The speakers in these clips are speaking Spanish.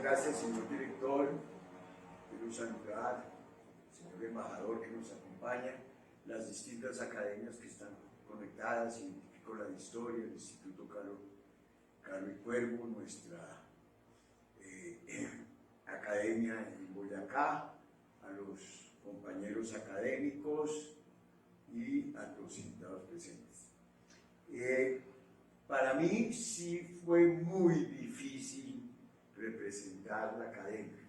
gracias, señor director. Quiero saludar al señor embajador que nos acompaña, las distintas academias que están conectadas, identifico la de historia, el Instituto Caro y Cuervo, nuestra academia en Boyacá, a los compañeros académicos y a los invitados presentes. Para mí sí fue muy difícil representar la academia.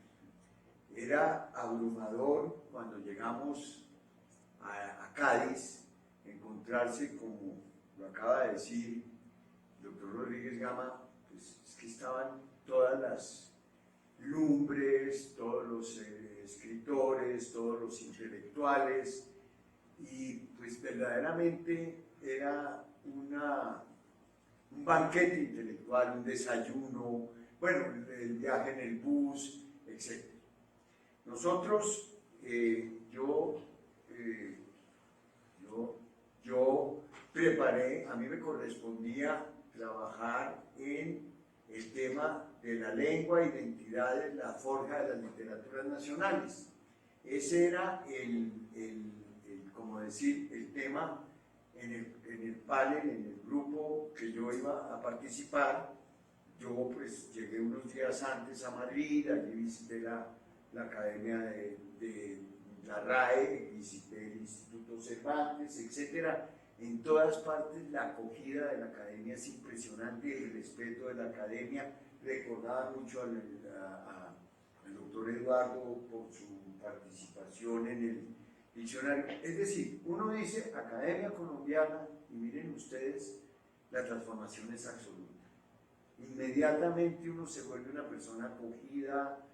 Era abrumador cuando llegamos a Cádiz, encontrarse, como lo acaba de decir el doctor Rodríguez Gama, pues es que estaban todas las lumbres, todos los escritores, todos los intelectuales, y pues verdaderamente era un banquete intelectual, un desayuno, bueno, el viaje en el bus, etc. Nosotros, yo preparé, a mí me correspondía trabajar en el tema de la lengua, identidades, la forja de las literaturas nacionales. Ese era como decir, el tema en el panel, en el grupo que yo iba a participar. Yo pues llegué unos días antes a Madrid, allí visité la academia de la RAE, visité el Instituto Cervantes, etc. En todas partes la acogida de la academia es impresionante, el respeto de la academia. Recordaba mucho al doctor Eduardo por su participación en el diccionario. Es decir, uno dice Academia Colombiana y miren ustedes, la transformación es absoluta. Inmediatamente uno se vuelve una persona acogida,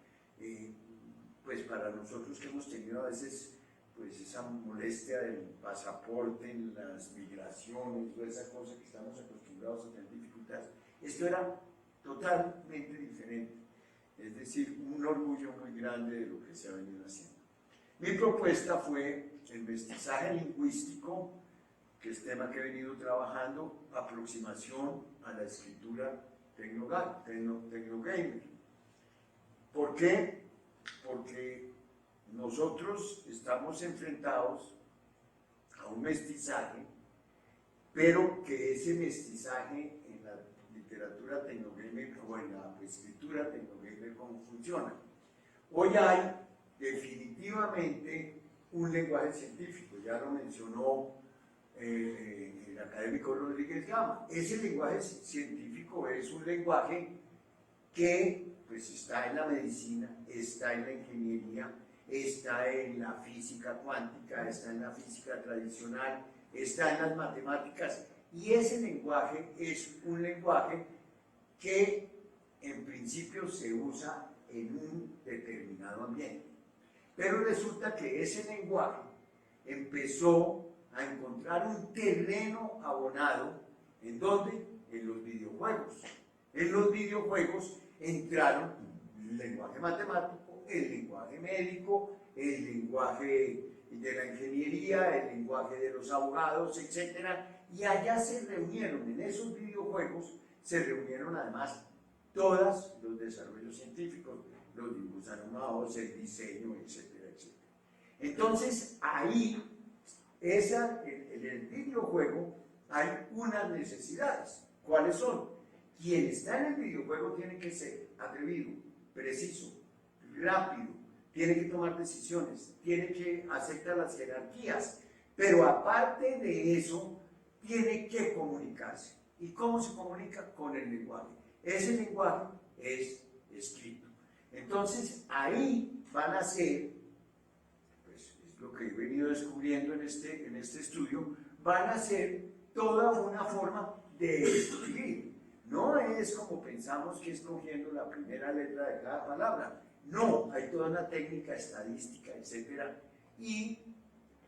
pues para nosotros que hemos tenido a veces pues esa molestia del pasaporte en las migraciones, toda esa cosa que estamos acostumbrados a tener dificultades, esto era totalmente diferente. Es decir, un orgullo muy grande de lo que se ha venido haciendo. Mi propuesta fue el mestizaje lingüístico, que es tema que he venido trabajando, aproximación a la escritura tecnogamer. ¿Por qué? Porque nosotros estamos enfrentados a un mestizaje, pero que ese mestizaje en la literatura tecnogamer o en la escritura tecnogamer, ¿cómo funciona? Hoy hay definitivamente un lenguaje científico, ya lo mencionó el académico Rodríguez Gama. Ese lenguaje científico es un lenguaje que pues está en la medicina, está en la ingeniería, está en la física cuántica, está en la física tradicional, está en las matemáticas, y ese lenguaje es un lenguaje que en principio se usa en un determinado ambiente. Pero resulta que ese lenguaje empezó a encontrar un terreno abonado, ¿en dónde? En los videojuegos. En los videojuegos entraron el lenguaje matemático, el lenguaje médico, el lenguaje de la ingeniería, el lenguaje de los abogados, etc. Y allá se reunieron, en esos videojuegos, se reunieron además todos los desarrollos científicos, los dibujos animados, el diseño, etcétera, etcétera. Entonces, ahí, en el videojuego, hay unas necesidades. ¿Cuáles son? Quien está en el videojuego tiene que ser atrevido, preciso, rápido, tiene que tomar decisiones, tiene que aceptar las jerarquías, pero aparte de eso, tiene que comunicarse. ¿Y cómo se comunica? Con el lenguaje. Ese lenguaje es escrito. Entonces, ahí van a ser, pues es lo que he venido descubriendo en este estudio, van a ser toda una forma de escribir. No es como pensamos que escogiendo la primera letra de cada palabra. No, hay toda una técnica estadística, etc. Y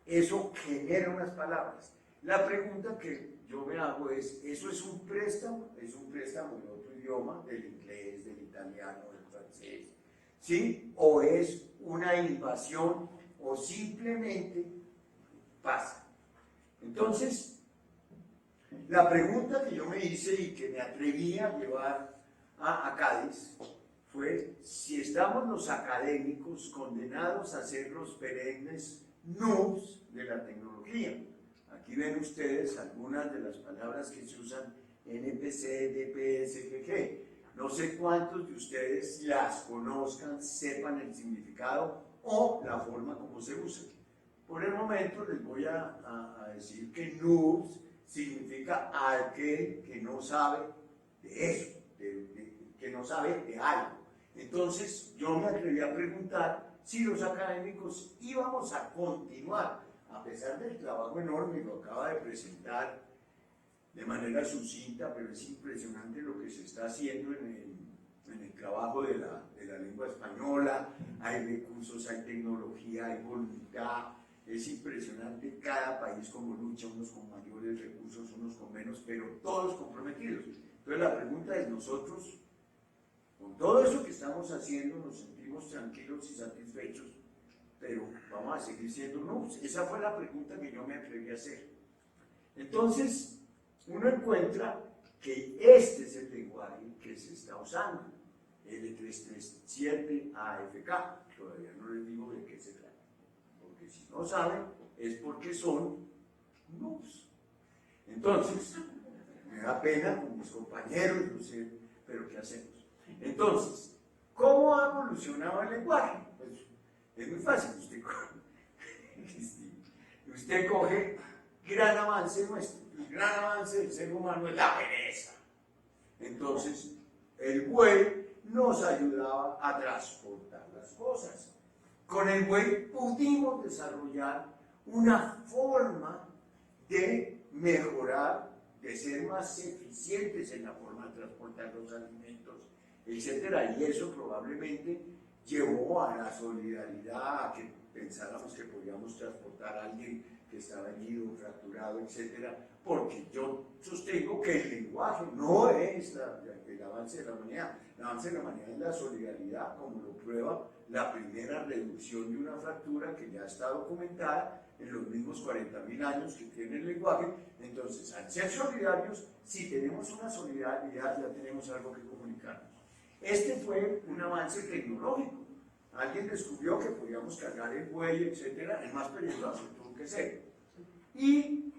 eso genera unas palabras. La pregunta que yo me hago es, ¿eso es un préstamo? ¿Es un préstamo de otro idioma, del inglés, del italiano, del francés? ¿Sí? ¿O es una invasión o simplemente pasa? Entonces, la pregunta que yo me hice y que me atreví a llevar a Cádiz fue si estamos los académicos condenados a ser los perennes noobs de la tecnología. Aquí ven ustedes algunas de las palabras que se usan: NPC, DPS, GG. No sé cuántos de ustedes las conozcan, sepan el significado o la forma como se usan. Por el momento les voy a decir que noobs significa aquel que no sabe de eso, que no sabe de algo. Entonces yo me atreví a preguntar si los académicos íbamos a continuar, a pesar del trabajo enorme que lo acaba de presentar de manera sucinta, pero es impresionante lo que se está haciendo en el trabajo de la lengua española. Hay recursos, hay tecnología, hay voluntad. Es impresionante cada país como lucha, unos con mayores recursos, unos con menos, pero todos comprometidos. Entonces la pregunta es: nosotros, con todo eso que estamos haciendo, nos sentimos tranquilos y satisfechos, pero vamos a seguir siendo noobs. Esa fue la pregunta que yo me atreví a hacer. Entonces, uno encuentra que este es el lenguaje que se está usando, L337 AFK. Todavía no les digo de qué se trata, porque si no saben, es porque son noobs. Entonces, me da pena con mis compañeros, no sé, pero ¿qué hacemos? Entonces, ¿cómo ha evolucionado el lenguaje? Pues es muy fácil. Usted coge gran avance nuestro. El gran avance del ser humano es la pereza. Entonces, el buey nos ayudaba a transportar las cosas. Con el buey pudimos desarrollar una forma de mejorar, de ser más eficientes en la forma de transportar los alimentos, etc. Y eso probablemente llevó a la solidaridad, a que pensáramos que podíamos transportar a alguien que estaba herido, fracturado, etc. Porque yo sostengo que el lenguaje no es el avance de la humanidad. El avance de la humanidad es la solidaridad, como lo prueba la primera reducción de una fractura que ya está documentada en los mismos 40.000 años que tiene el lenguaje. Entonces, al ser solidarios, si tenemos una solidaridad, ya tenemos algo que comunicarnos. Este fue un avance tecnológico. Alguien descubrió que podíamos cargar el buey, etc. El más peligroso tuvo que ser. Y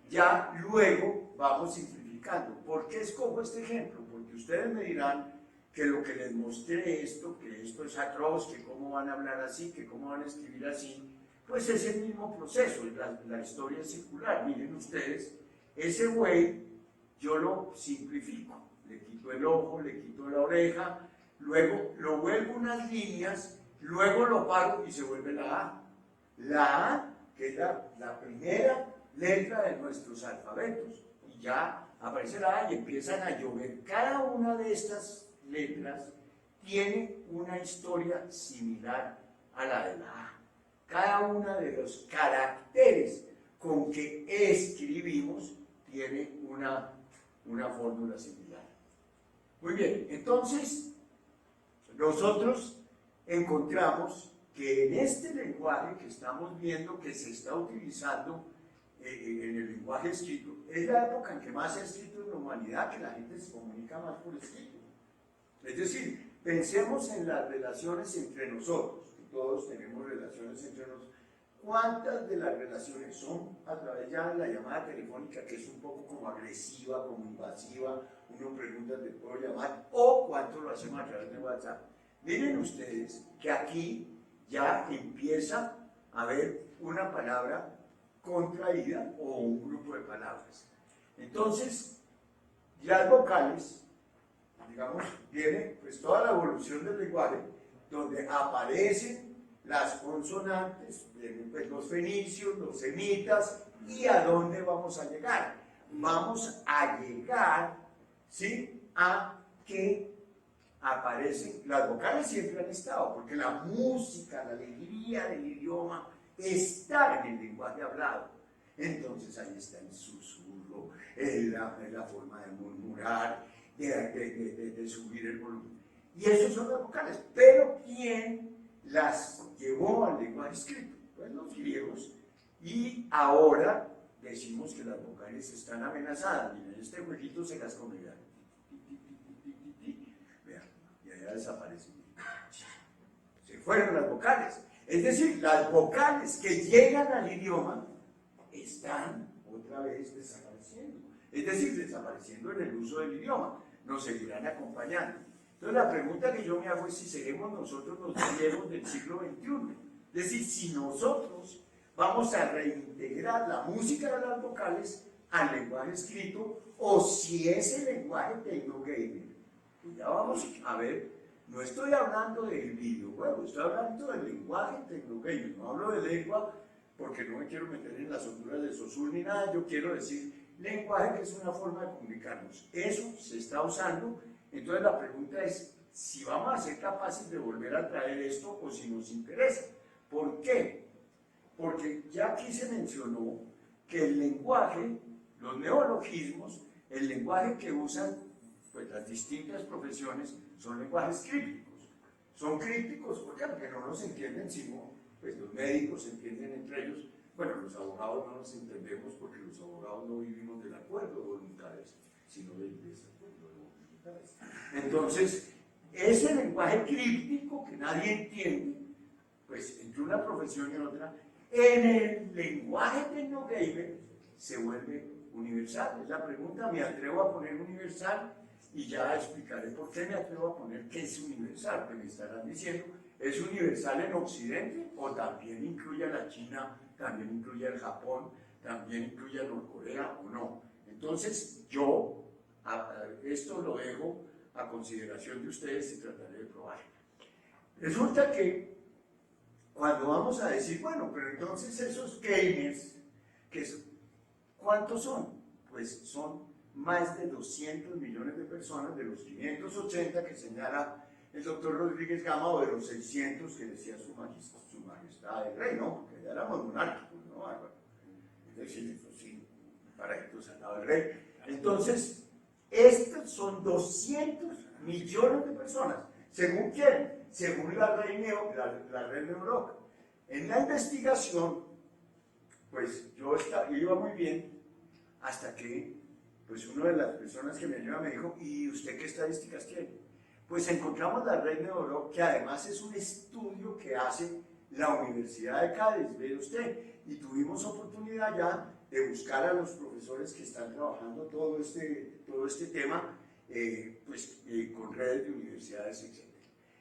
ya luego vamos simplificando. ¿Por qué escojo este ejemplo? Porque ustedes me dirán que lo que les mostré que esto es atroz, que cómo van a hablar así, que cómo van a escribir así. Pues es el mismo proceso, la historia es circular. Miren ustedes, ese buey yo lo simplifico, le quito el ojo, le quito la oreja, luego lo vuelvo unas líneas, luego lo paro y se vuelve la A. La A, que es la primera letra de nuestros alfabetos, y ya aparece la A y empiezan a llover. Cada una de estas letras tiene una historia similar a la de la A. Cada uno de los caracteres con que escribimos tiene una fórmula similar. Muy bien, entonces nosotros encontramos que en este lenguaje que estamos viendo que se está utilizando en el lenguaje escrito, es la época en que más se ha escrito en la humanidad, que la gente se comunica más por escrito. Es decir, pensemos en las relaciones entre nosotros. Todos tenemos relaciones entre nosotros. ¿Cuántas de las relaciones son a través ya de la llamada telefónica, que es un poco como agresiva, como invasiva? Uno pregunta, ¿te puedo llamar? ¿O cuánto lo hacemos a través de WhatsApp? Miren ustedes que aquí ya empieza a haber una palabra contraída o un grupo de palabras. Entonces, las vocales, digamos, viene pues toda la evolución del lenguaje, donde aparecen las consonantes, pues, los fenicios, los semitas, y a dónde vamos a llegar. Vamos a llegar, ¿sí?, a que aparecen, las vocales siempre han estado, porque la música, la alegría del idioma está en el lenguaje hablado. Entonces ahí está el susurro, la forma de murmurar, de subir el volumen. Y esas son las vocales. Pero ¿quién las llevó al lenguaje escrito? Pues los griegos. Y ahora decimos que las vocales están amenazadas. Miren, este jueguito se las comerá. Vean, y ahí ya desaparecen. Se fueron las vocales. Es decir, las vocales que llegan al idioma están otra vez desapareciendo. Es decir, desapareciendo en el uso del idioma. Nos seguirán acompañando. Entonces la pregunta que yo me hago es si seremos nosotros los griegos del siglo XXI. Es decir, si nosotros vamos a reintegrar la música de las vocales al lenguaje escrito o si ese lenguaje tecnogamer. Y ya vamos a ver, no estoy hablando del videojuego, estoy hablando del lenguaje tecnogamer. No hablo de lengua porque no me quiero meter en las honduras de Saussure ni nada, yo quiero decir lenguaje que es una forma de comunicarnos. Eso se está usando, entonces la pregunta es si vamos a ser capaces de volver a traer esto o si nos interesa. ¿Por qué? Porque ya aquí se mencionó que el lenguaje, los neologismos, el lenguaje que usan pues, las distintas profesiones son lenguajes crípticos. Son crípticos ¿por qué? Porque no los entienden, sino pues, los médicos se entienden entre ellos. Bueno, los abogados no nos entendemos porque los abogados no vivimos del acuerdo de voluntades, sino del desacuerdo de voluntades. Entonces, ese lenguaje críptico que nadie entiende, pues entre una profesión y otra, en el lenguaje tecnogamer se vuelve universal. Es la pregunta, me atrevo a poner universal y ya explicaré por qué me atrevo a poner que es universal, que me estarán diciendo, ¿es universal en Occidente o también incluye a la China, también incluye al Japón, también incluye a Norcorea o no? Entonces yo esto lo dejo a consideración de ustedes y trataré de probarlo. Resulta que cuando vamos a decir, bueno, pero entonces esos gamers, ¿cuántos son? Pues son más de 200 millones de personas, de los 580 que señala el doctor Rodríguez Gama, o de los 600 que decía su majestad el rey, ¿no? Porque ya éramos monárquicos, ¿no? Es decir, eso sí, para estos al lado del rey. Entonces, estos son 200 millones de personas. ¿Según quién? Según la red Neuroc. En la investigación, pues yo iba muy bien, hasta que pues una de las personas que me ayuda me dijo, ¿y usted qué estadísticas tiene? Pues encontramos la red Neuroc, que además es un estudio que hace la Universidad de Cádiz, ve usted, y tuvimos oportunidad ya de buscar a los profesores que están trabajando todo este tema, con redes de universidades, etc.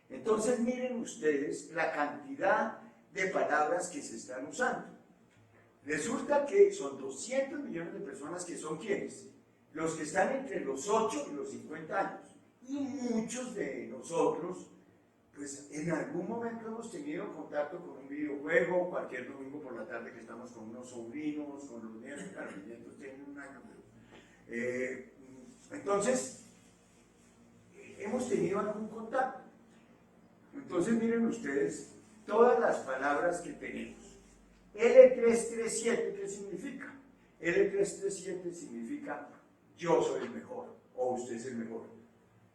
Entonces miren ustedes la cantidad de palabras que se están usando. Resulta que son 200 millones de personas que son ¿quiénes? Los que están entre los 8 y los 50 años. Y muchos de nosotros, pues en algún momento hemos tenido contacto con un videojuego, cualquier domingo por la tarde que estamos con unos sobrinos, con los nietos, claro, los nietos tienen un año, pero, entonces, hemos tenido algún contacto. Entonces miren ustedes todas las palabras que tenemos. L337, ¿qué significa? L337 significa yo soy el mejor o usted es el mejor.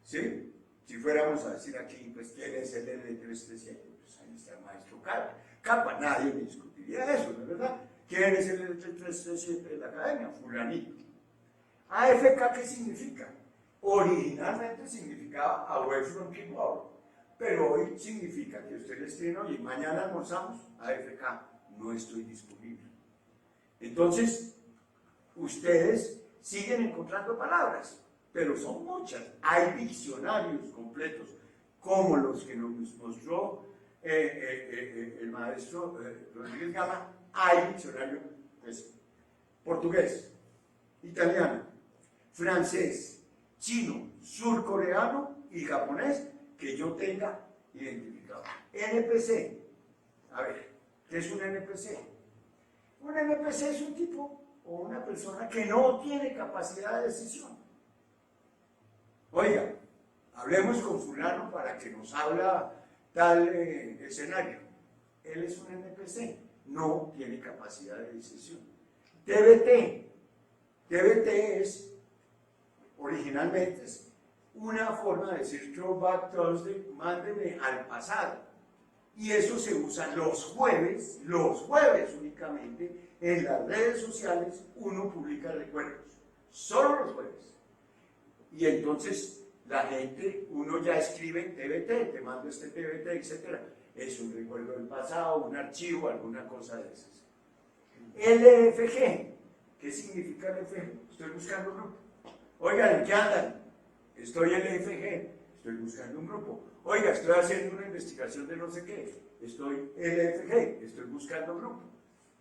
¿Sí? Si fuéramos a decir aquí, pues ¿quién es el L337? Pues ahí está el maestro Capa, nadie me discutiría eso, ¿no es verdad? ¿Quién es el L337 de la academia? Fulanito. AFK, ¿qué significa? Originalmente significaba Away from Keyboard, pero hoy significa que usted le escribe, oye, mañana almorzamos, AFK, no estoy disponible. Entonces, ustedes siguen encontrando palabras, pero son muchas. Hay diccionarios completos, como los que nos mostró el maestro Rodríguez Gama. Hay diccionario pues, portugués, italiano, francés, chino, surcoreano y japonés que yo tenga identificado. NPC. A ver, ¿qué es un NPC? Un NPC es un tipo o una persona que no tiene capacidad de decisión. Oiga, hablemos con fulano para que nos habla tal escenario. Él es un NPC, no tiene capacidad de decisión. TBT. TBT es, originalmente, es una forma de decir Throwback Thursday, mándeme al pasado. Y eso se usa los jueves únicamente, en las redes sociales uno publica recuerdos, solo los jueves. Y entonces la gente, uno ya escribe en TBT, te mando este TBT, etc. Es un recuerdo del pasado, un archivo, alguna cosa de esas. LFG, ¿qué significa LFG? Estoy buscando un grupo. Oigan, ¿en qué andan? Estoy LFG, estoy buscando un grupo. Oiga, estoy haciendo una investigación de no sé qué, estoy LFG, estoy buscando un grupo.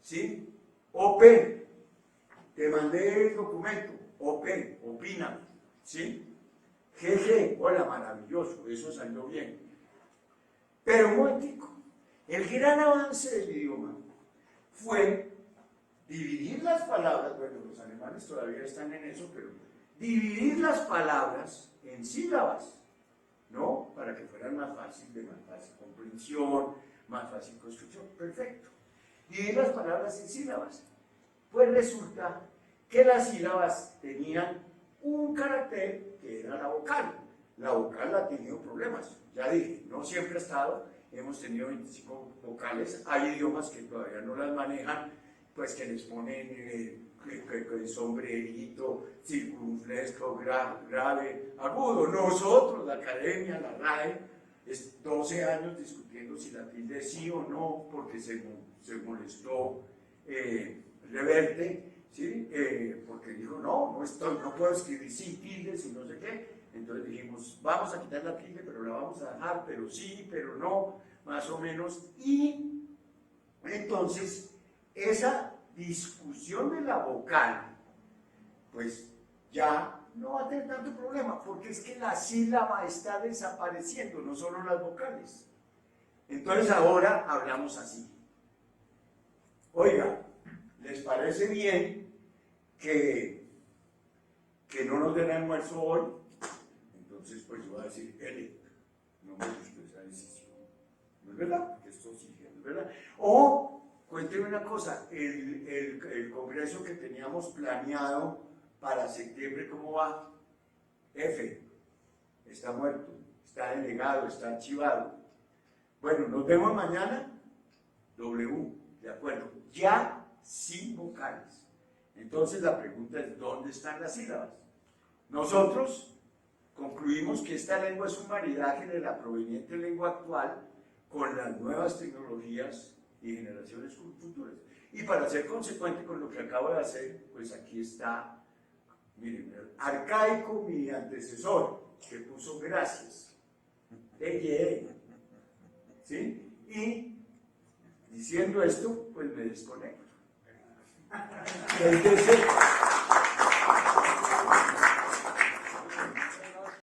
¿Sí? OP, te mandé el documento, OP, opina. ¿Sí? GG, hola, maravilloso, eso salió bien. Pero un momentico, el gran avance del idioma fue dividir las palabras, bueno, los alemanes todavía están en eso, pero dividir las palabras en sílabas, ¿no? Para que fueran más fácil, de más fácil comprensión, más fácil construcción, perfecto. Dividir las palabras en sílabas. Pues resulta que las sílabas tenían un carácter que era la vocal. La vocal ha tenido problemas, ya dije, no siempre ha estado, hemos tenido 25 vocales, hay idiomas que todavía no las manejan, pues que les ponen sombrerito, circunflejo, grave, agudo. Nosotros, la academia, la RAE, es 12 años discutiendo si la tilde es sí o no, porque se molestó Reverte, ¿sí? Porque dijo, no puedo escribir sin tildes y no sé qué. Entonces dijimos, vamos a quitar la tilde, pero la vamos a dejar, pero sí, pero no, más o menos. Y entonces, esa discusión de la vocal, pues ya no va a tener tanto problema, porque es que la sílaba está desapareciendo, no solo las vocales. Entonces ahora hablamos así. Oiga, ¿les parece bien que no nos den almuerzo hoy? Entonces pues yo voy a decir, L, no me gusta esa decisión. ¿No es verdad? Porque esto sigue, ¿no es verdad? O, cuénteme una cosa, el congreso que teníamos planeado para septiembre, ¿cómo va? F, está muerto, está denegado, está archivado. Bueno, nos vemos mañana, W, de acuerdo, ya sin vocales. Entonces la pregunta es, ¿dónde están las sílabas? Nosotros concluimos que esta lengua es un maridaje de la proveniente lengua actual con las nuevas tecnologías y generaciones futuras. Y para ser consecuente con lo que acabo de hacer, pues aquí está, miren, arcaico mi antecesor, que puso gracias, ¿sí? Y diciendo esto, pues me desconecto. Entonces,